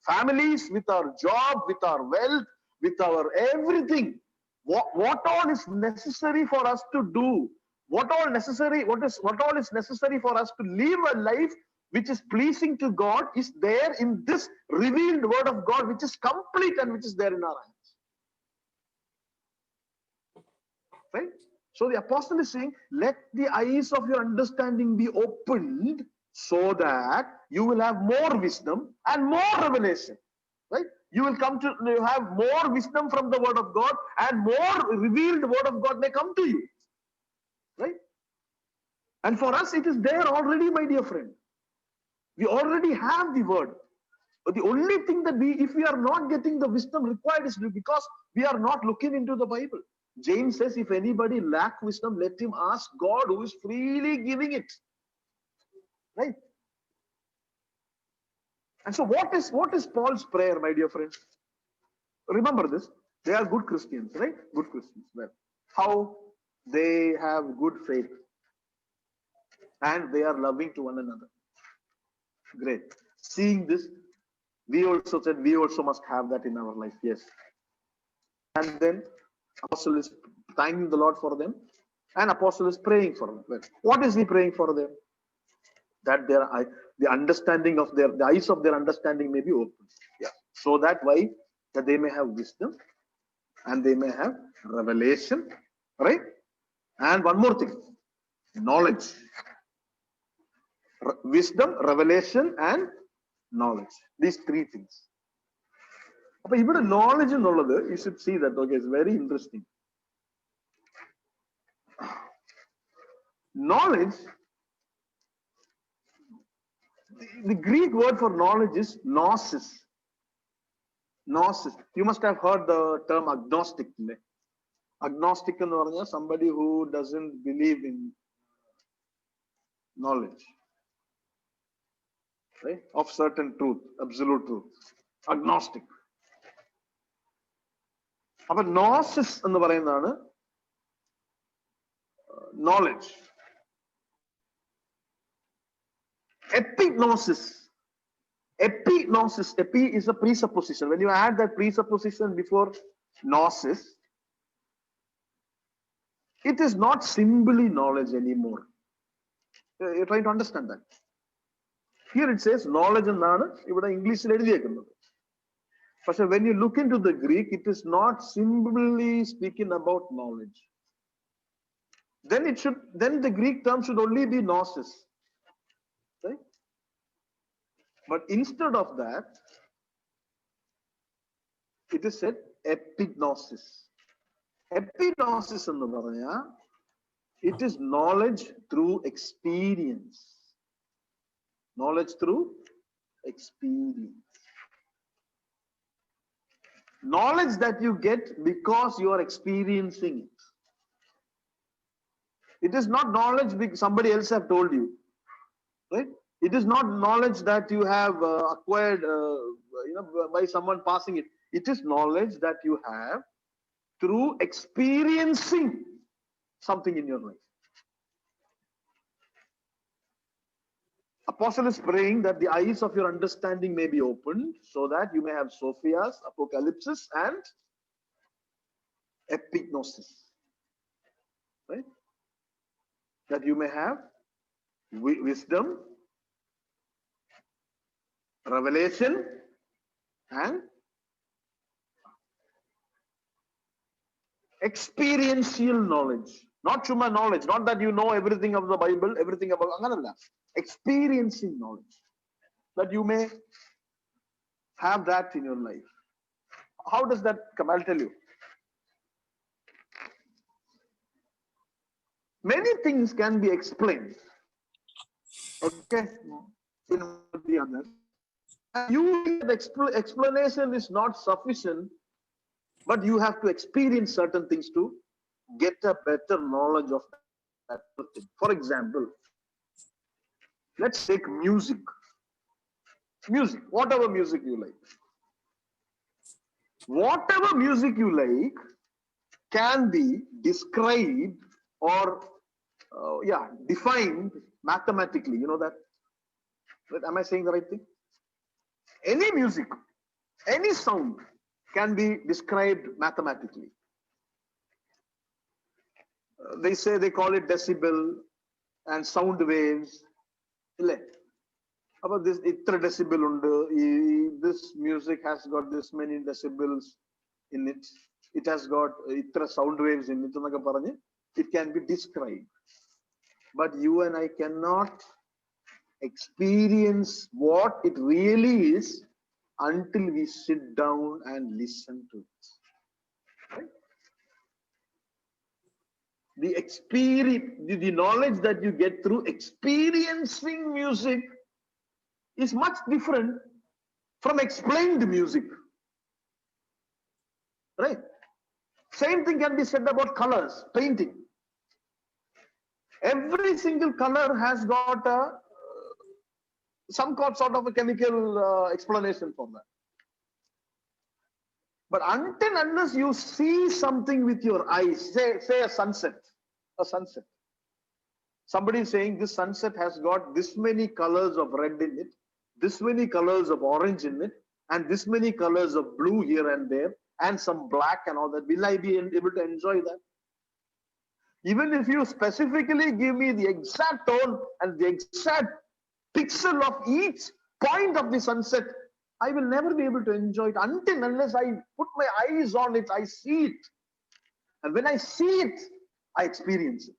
families, with our job, with our wealth, with our everything. What all is necessary for us to do? What all is necessary for us to live a life which is pleasing to God is there in this revealed word of God, which is complete and which is there in our hands. Right? So the apostle is saying, let the eyes of your understanding be opened so that you will have more wisdom and more revelation. Right? You will come to have more wisdom from the word of God, and more revealed word of God may come to you. Right? And for us, it is there already, my dear friend. We already have the word. But the only thing that if we are not getting the wisdom required is because we are not looking into the Bible. James says, if anybody lack wisdom, let him ask God, who is freely giving it. Right? And so what is Paul's prayer, my dear friends? Remember this. They are good Christians, right? Good Christians. Well, how they have good faith. And they are loving to one another. Great. Seeing this, we also said we also must have that in our life. Yes. And then Apostle is thanking the Lord for them, and Apostle is praying for them. Well, what is he praying for them? That the understanding of the eyes of their understanding may be opened. Yeah. So that they may have wisdom and they may have revelation. Right? And one more thing. Knowledge. Wisdom, revelation, and knowledge. These three things. But even knowledge and all of that, you should see that. Okay, it's very interesting. Knowledge, the Greek word for knowledge is gnosis. Gnosis. You must have heard the term agnostic. Agnostic is somebody who doesn't believe in knowledge. Right? Of certain truth, absolute truth. Agnostic. But gnosis എന്ന് പറയുന്നതാണ് knowledge. Epignosis. Epignosis. Epi is a presupposition. When you add that presupposition before gnosis, it is not simply knowledge anymore. You're trying to understand that. Here it says knowledge എന്നാണ് ഇവിടെ ഇംഗ്ലീഷിൽ എഴുതിയേക്കുന്നത്. But when you look into the Greek, it is not simply speaking about knowledge. Then the Greek term should only be gnosis. Right? But instead of that, it is said epignosis. Epignosis എന്ന് പറഞ്ഞാൽ it is knowledge through experience. Knowledge through experience. Knowledge that you get because you are experiencing it. It is not knowledge because somebody else have told you, right? It is not knowledge that you have acquired, by someone passing it. It is knowledge that you have through experiencing something in your life. Apostle is praying that the eyes of your understanding may be opened so that you may have Sophias, apocalypsis, and epignosis, right? That you may have wisdom, revelation, and experiential knowledge. Not human knowledge, not that you know everything of the Bible, everything about anganalla. Experiencing knowledge, that you may have that in your life. How does that come? I'll tell you. Many things can be explained, okay, in the other. You, the explanation is not sufficient, but you have to experience certain things to get a better knowledge of that thing. For example, let's take music. Music, whatever music you like. Whatever music you like can be described or defined mathematically. You know that? Am I saying the right thing? Any music, any sound can be described mathematically. They say, they call it decibel and sound waves. About this, itra decibel undu. This music has got this many decibels in it. It has got itra sound waves in it. It can be described. But you and I cannot experience what it really is until we sit down and listen to it. Right? The experience, the knowledge that you get through experiencing music is much different from explained music. Right? Same thing can be said about colors, painting. Every single color has got some sort of a chemical explanation for that. But until unless you see something with your eyes, say a sunset. Somebody is saying this sunset has got this many colors of red in it, this many colors of orange in it, and this many colors of blue here and there, and some black and all that. Will I be able to enjoy that? Even if you specifically give me the exact tone and the exact pixel of each point of the sunset, I will never be able to enjoy it until unless I put my eyes on it, I see it. And when I see it, I experience it.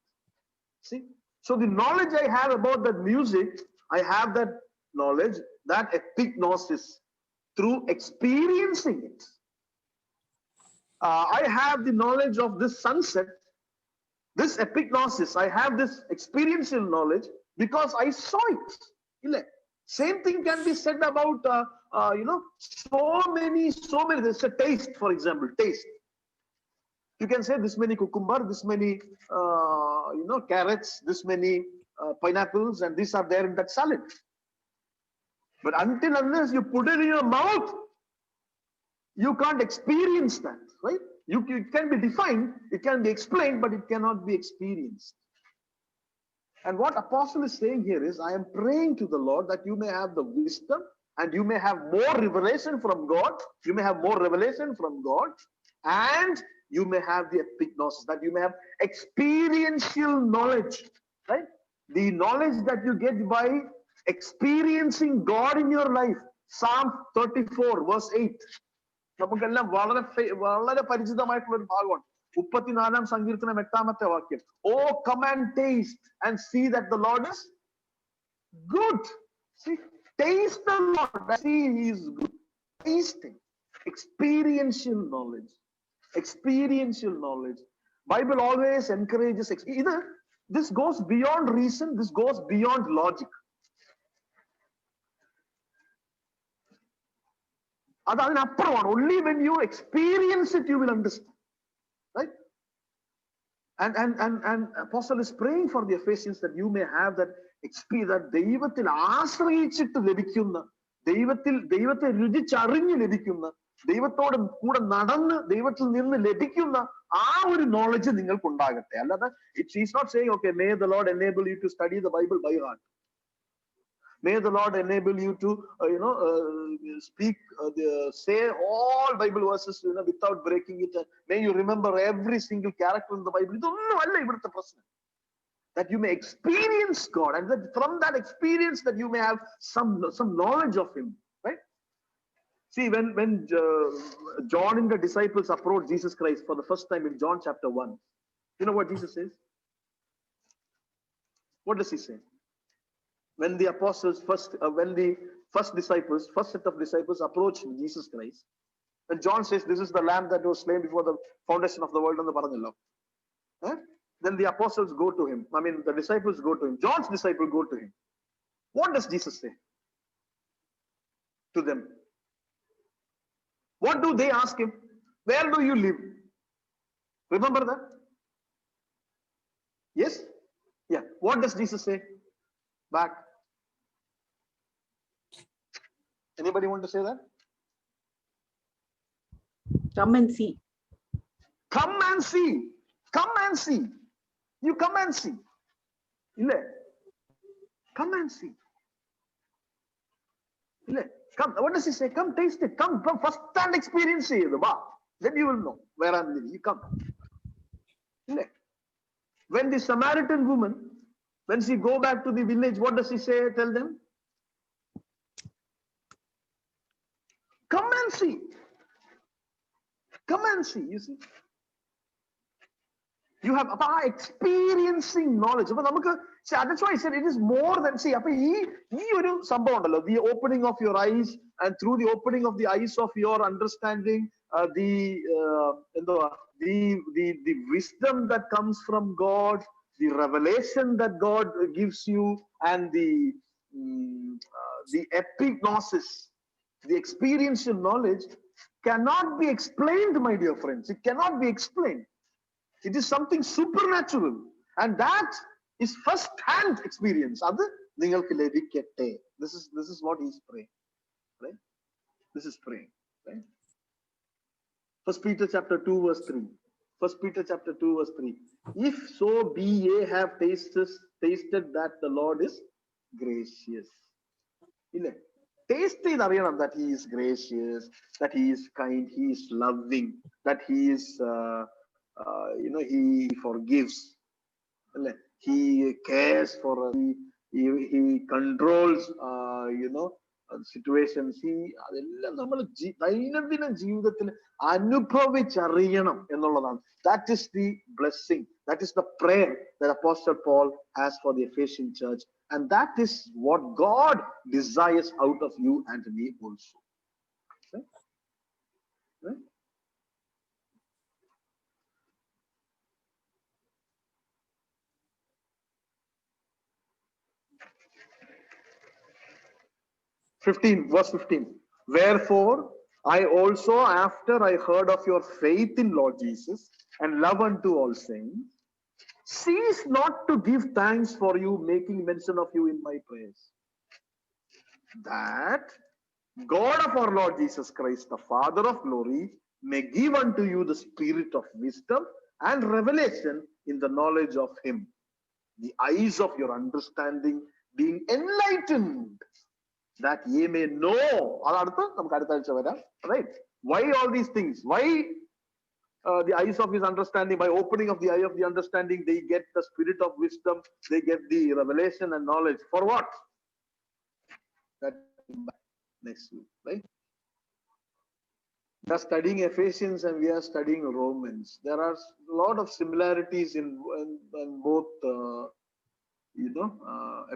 See? So the knowledge I have about that music, I have that knowledge, that epignosis, through experiencing it. I have the knowledge of this sunset, this epignosis, I have this experiential knowledge because I saw it. Same thing can be said about, so many, there's a taste, for example, taste. You can say this many cucumber, this many, carrots, this many pineapples, and these are there in that salad. But until unless you put it in your mouth, you can't experience that, right? It can be defined, it can be explained, but it cannot be experienced. And what Apostle is saying here is, I am praying to the Lord that you may have the wisdom and you may have more revelation from God. You may have more revelation from God, and you may have the epignosis, that you may have experiential knowledge, right? The knowledge that you get by experiencing God in your life. Psalm 34, verse 8. നമുക്കെല്ലാം വളരെ പരിചിതമായിട്ടുള്ള ഒരു ഭാഗമാണ്. 34-ാം സങ്കീർത്തനം 8-ാമത്തെ വാക്യം. Oh, come and taste and see that the Lord is good. See, Taste the Lord. See, He is good. Tasting. Experiential knowledge. Experiential knowledge. Bible always encourages. Either this goes beyond reason. This goes beyond logic. Only when you experience it, you will understand. Right? And Apostle is praying for the Ephesians that you may have that experience, that ദൈവത്തിൽ ആശ്രയിച്ചിട്ട് ലഭിക്കുന്ന, ദൈവത്തെ രുചിച്ചറിഞ്ഞ് ലഭിക്കുന്ന, ദൈവത്തോട് കൂടെ നടന്ന് ദൈവത്തിൽ നിന്ന് ലഭിക്കുന്ന ആ ഒരു നോളജ് നിങ്ങൾക്ക് ഉണ്ടാകട്ടെ. അല്ലാതെ he's not saying, okay, may the Lord enable you to study the Bible by heart. May the Lord enable you to, speak, say all Bible verses, without breaking it. May you remember every single character in the Bible. That you may experience God, and that from that experience that you may have some knowledge of Him. Right? See, when John and the disciples approached Jesus Christ for the first time in John chapter 1, you know what Jesus says? What does He say? When the apostles when the first set of disciples approached Jesus Christ, and John says, this is the lamb that was slain before the foundation of the world, and the Paranillo. Then the apostles go to him. The disciples go to him. John's disciples go to him. What does Jesus say to them? What do they ask him? Where do you live? Remember that? Yes? Yeah. What does Jesus say back? Anybody want to say that? Come and see. Come and see. Come and see. You come and see. Come and see. Come. What does He say? Come taste it. Come first hand experience it. Then you will know where I'm living. You come. When the Samaritan woman, when she go back to the village, what does He say? Tell them. Come and see. Come and see. You see. You have experiencing knowledge. That's why I said it is more than, see, the opening of your eyes, and through the opening of the eyes of your understanding, the wisdom that comes from God, the revelation that God gives you, and the epignosis, the experiential knowledge cannot be explained, my dear friends. It cannot be explained. It is something supernatural, and that is first-hand experience. This is what he's praying, right? This is praying, right? 1 Peter chapter 2 verse 3. 1 Peter chapter 2 verse 3. If so be ye have tasted that the Lord is gracious. Taste that He is gracious, that He is kind, He is loving, that He is He forgives, He cares for us, He controls situations. അതെല്ലാം നമ്മൾ ദൈനംദിന ജീവിതത്തിൽ അനുഭവിച്ചറിയണം എന്നുള്ളതാണ്. That is the blessing, that is the prayer that Apostle Paul has for the Ephesian church, and that is what God desires out of you and me also. Right? Right? Verse 15. Wherefore I also, after I heard of your faith in Lord Jesus and love unto all saints, cease not to give thanks for you, making mention of you in my prayers, that God of our Lord Jesus Christ, the Father of glory, may give unto you the spirit of wisdom and revelation in the knowledge of Him, the eyes of your understanding being enlightened, that ye may know. Right? Why all these things? Why the eyes of His understanding? By opening of the eye of the understanding, they get the spirit of wisdom, they get the revelation and knowledge. For what? That next week, right? We are studying Ephesians and we are studying Romans. There are a lot of similarities in both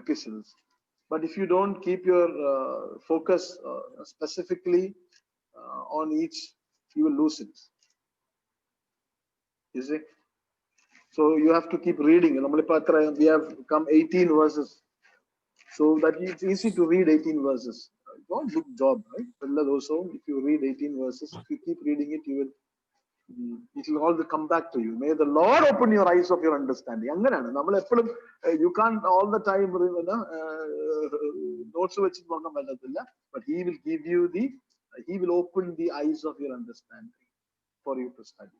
epistles. But if you don't keep your focus specifically on each, you will lose it. You see? So you have to keep reading. We have come 18 verses. So that it's easy to read 18 verses. Don't good job, right? Also, if you read 18 verses, if you keep reading it, it will all come back to you. May the Lord open your eyes of your understanding. You can't all the time notes, but He will give you He will open the eyes of your understanding for you to study.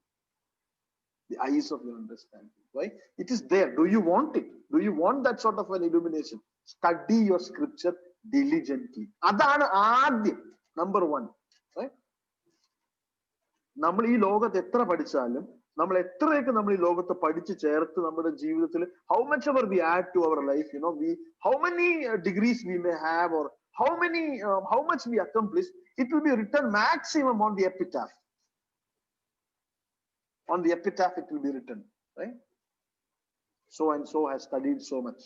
The eyes of your understanding, right? It is there. Do you want it? Do you want that sort of an illumination? Study your scripture diligently. That's number one, right? നമ്മൾ ഈ ലോകത്ത് എത്ര പഠിച്ചാലും നമ്മൾ എത്രയൊക്കെ നമ്മൾ ഈ ലോകത്ത് പഠിച്ച് ചേർത്ത് നമ്മുടെ ജീവിതത്തിൽ how much ever we add to our life, how many degrees we may have, or how much we accomplish, it will be written maximum on the epitaph. On the epitaph it will be written, right? So and so has studied so much.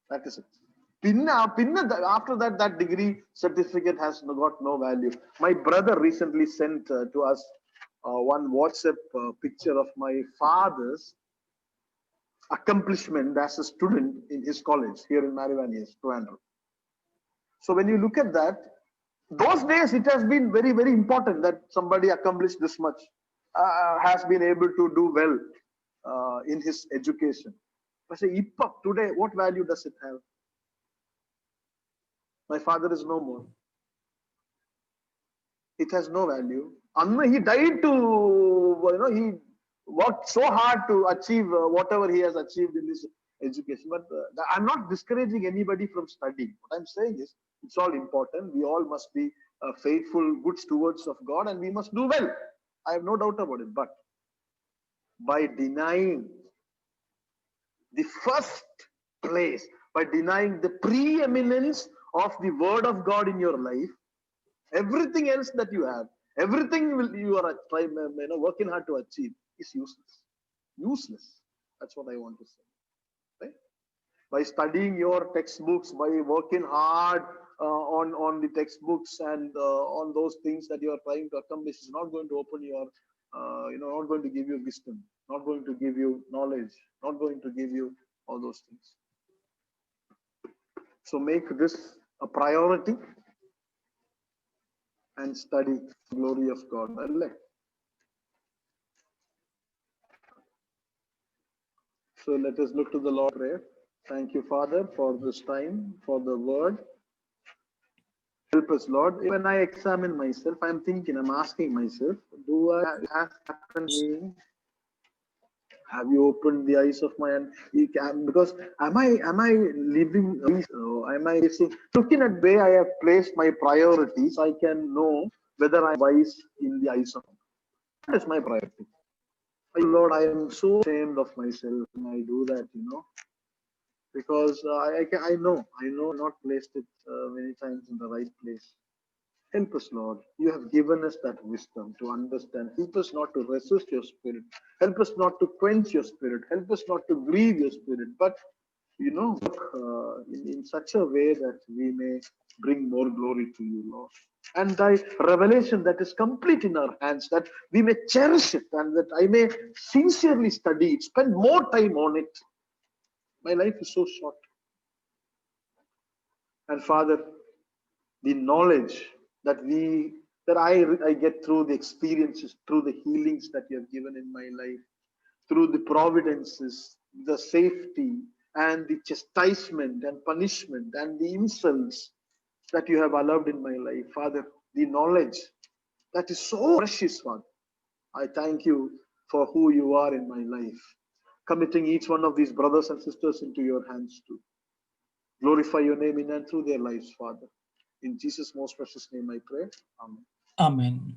That is it. After that degree certificate has got no value. My brother recently sent to us one WhatsApp picture of my father's accomplishment as a student in his college here in Marivanias, Trivandrum. So when you look at that, those days it has been very, very important that somebody accomplished this much, has been able to do well in his education. But say, today, what value does it have? My father is no more. It has no value. He died to, he worked so hard to achieve whatever he has achieved in his education. But I'm not discouraging anybody from studying. What I'm saying is, it's all important. We all must be faithful, good stewards of God, and we must do well. I have no doubt about it. But by denying the first place, by denying the preeminence of the word of God in your life, everything else that you have, everything you are working hard to achieve is useless. Useless. That's what I want to say. Right? By studying your textbooks, by working hard on the textbooks and on those things that you are trying to accomplish, is not going to open your, not going to give you wisdom, not going to give you knowledge, not going to give you all those things. So make this a priority and study the glory of God. So let us look to the Lord prayer. Thank you, Father, for this time, for the word. Help us, Lord. When I examine myself, I'm thinking, I'm asking myself, do I have happened to me? Have you opened the eyes of my understanding? Because am I living? Am I looking at where I have placed my priorities? I can know whether I'm wise in the eyes of God. That is my priority. Lord, I am so ashamed of myself when I do that, because I know I've not placed it many times in the right place. Help us, Lord. You have given us that wisdom to understand. Help us not to resist your spirit. Help us not to quench your spirit. Help us not to grieve your spirit. But, in such a way that we may bring more glory to you, Lord. And thy revelation that is complete in our hands, that we may cherish it and that I may sincerely study it, spend more time on it. My life is so short. And Father, the knowledge that I get through the experiences, through the healings that you have given in my life, through the providences, the safety and the chastisement and punishment and the insults that you have allowed in my life, Father, the knowledge that is so precious, Father. I thank you for who you are in my life, committing each one of these brothers and sisters into your hands too. Glorify your name in and through their lives, Father. In Jesus' most precious name I pray. Amen. Amen.